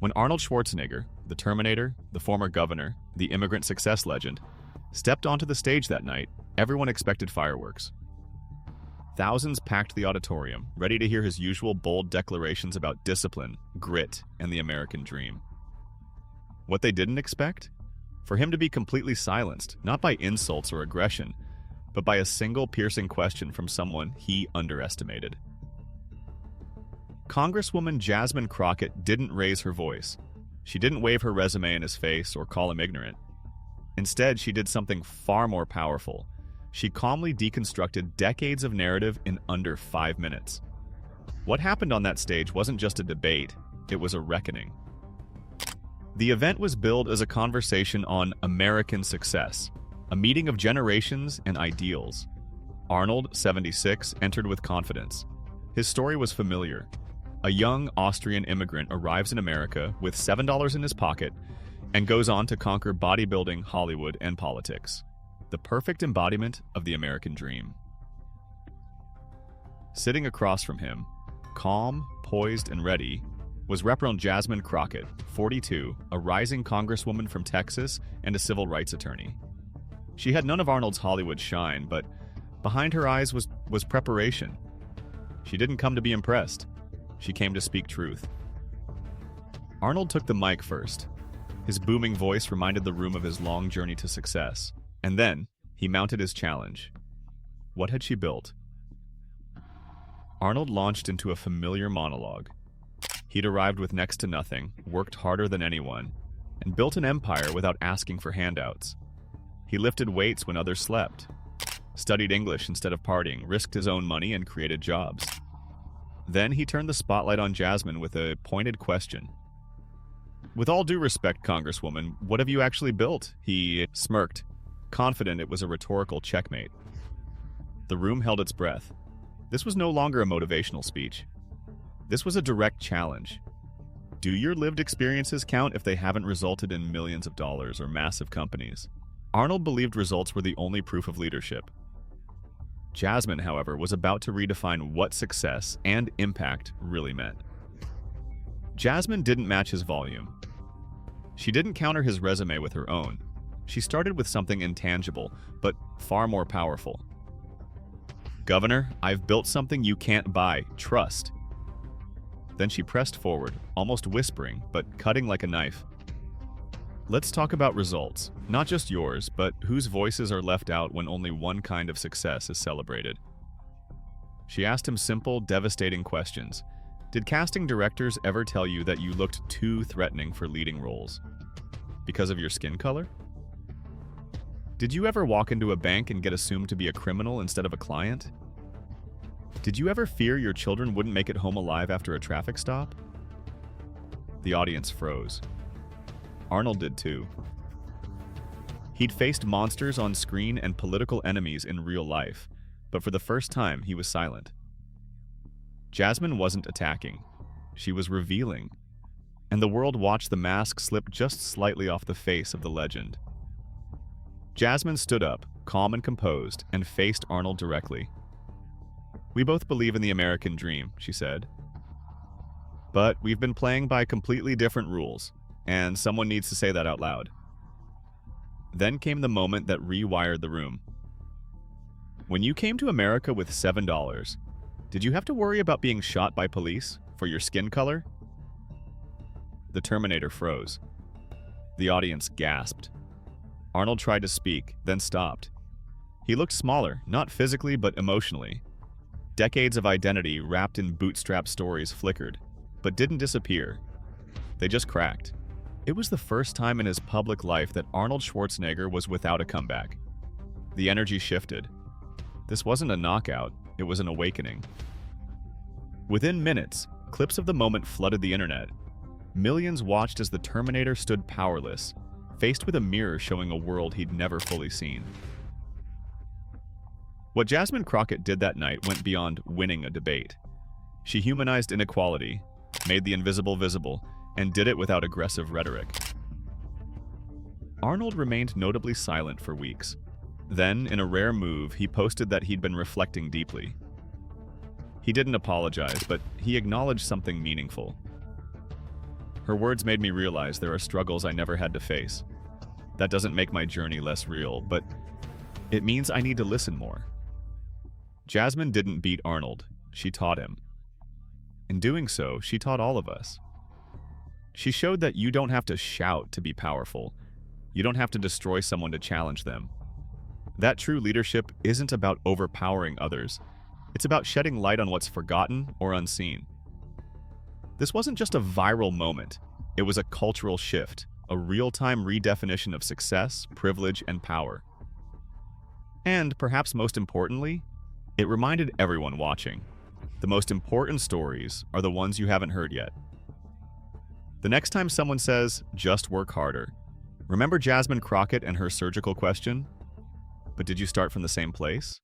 When Arnold Schwarzenegger, the Terminator, the former governor, the immigrant success legend, stepped onto the stage that night, everyone expected fireworks. Thousands packed the auditorium, ready to hear his usual bold declarations about discipline, grit, and the American dream. What they didn't expect? For him to be completely silenced, not by insults or aggression, but by a single piercing question from someone he underestimated. Congresswoman Jasmine Crockett didn't raise her voice. She didn't wave her resume in his face or call him ignorant. Instead, she did something far more powerful. She calmly deconstructed decades of narrative in under 5 minutes. What happened on that stage wasn't just a debate, it was a reckoning. The event was billed as a conversation on American success, a meeting of generations and ideals. Arnold, 76, entered with confidence. His story was familiar. A young Austrian immigrant arrives in America with $7 in his pocket and goes on to conquer bodybuilding, Hollywood, and politics. The perfect embodiment of the American dream. Sitting across from him, calm, poised, and ready, was Representative Jasmine Crockett, 42, a rising congresswoman from Texas and a civil rights attorney. She had none of Arnold's Hollywood shine, but behind her eyes was preparation. She didn't come to be impressed. She came to speak truth. Arnold took the mic first. His booming voice reminded the room of his long journey to success. And then, he mounted his challenge. What had she built? Arnold launched into a familiar monologue. He'd arrived with next to nothing, worked harder than anyone, and built an empire without asking for handouts. He lifted weights when others slept, studied English instead of partying, risked his own money, and created jobs. Then he turned the spotlight on Jasmine with a pointed question. With all due respect, Congresswoman, what have you actually built? He smirked, confident it was a rhetorical checkmate. The room held its breath. This was no longer a motivational speech. This was a direct challenge. Do your lived experiences count if they haven't resulted in millions of dollars or massive companies? Arnold believed results were the only proof of leadership. Jasmine, however, was about to redefine what success and impact really meant. Jasmine didn't match his volume. She didn't counter his resume with her own. She started with something intangible, but far more powerful. Governor, I've built something you can't buy. Trust. Then she pressed forward, almost whispering, but cutting like a knife. Let's talk about results. Not just yours, but whose voices are left out when only one kind of success is celebrated. She asked him simple, devastating questions. Did casting directors ever tell you that you looked too threatening for leading roles? Because of your skin color? Did you ever walk into a bank and get assumed to be a criminal instead of a client? Did you ever fear your children wouldn't make it home alive after a traffic stop? The audience froze. Arnold did too. He'd faced monsters on screen and political enemies in real life, but for the first time he was silent. Jasmine wasn't attacking. She was revealing. And the world watched the mask slip just slightly off the face of the legend. Jasmine stood up, calm and composed, and faced Arnold directly. We both believe in the American dream, she said. But we've been playing by completely different rules, and someone needs to say that out loud. Then came the moment that rewired the room. When you came to America with $7, did you have to worry about being shot by police for your skin color? The Terminator froze. The audience gasped. Arnold tried to speak, then stopped. He looked smaller, not physically but emotionally. Decades of identity wrapped in bootstrap stories flickered, but didn't disappear. They just cracked. It was the first time in his public life that Arnold Schwarzenegger was without a comeback. The energy shifted. This wasn't a knockout, it was an awakening. Within minutes, clips of the moment flooded the internet. Millions watched as the Terminator stood powerless, faced with a mirror showing a world he'd never fully seen. What Jasmine Crockett did that night went beyond winning a debate. She humanized inequality, made the invisible visible, and did it without aggressive rhetoric. Arnold remained notably silent for weeks. Then, in a rare move, he posted that he'd been reflecting deeply. He didn't apologize, but he acknowledged something meaningful. Her words made me realize there are struggles I never had to face. That doesn't make my journey less real, but it means I need to listen more. Jasmine didn't beat Arnold, she taught him. In doing so, she taught all of us. She showed that you don't have to shout to be powerful. You don't have to destroy someone to challenge them. That true leadership isn't about overpowering others. It's about shedding light on what's forgotten or unseen. This wasn't just a viral moment. It was a cultural shift, a real-time redefinition of success, privilege, and power. And, perhaps most importantly, it reminded everyone watching. The most important stories are the ones you haven't heard yet. The next time someone says, "Just work harder," remember Jasmine Crockett and her surgical question? But did you start from the same place?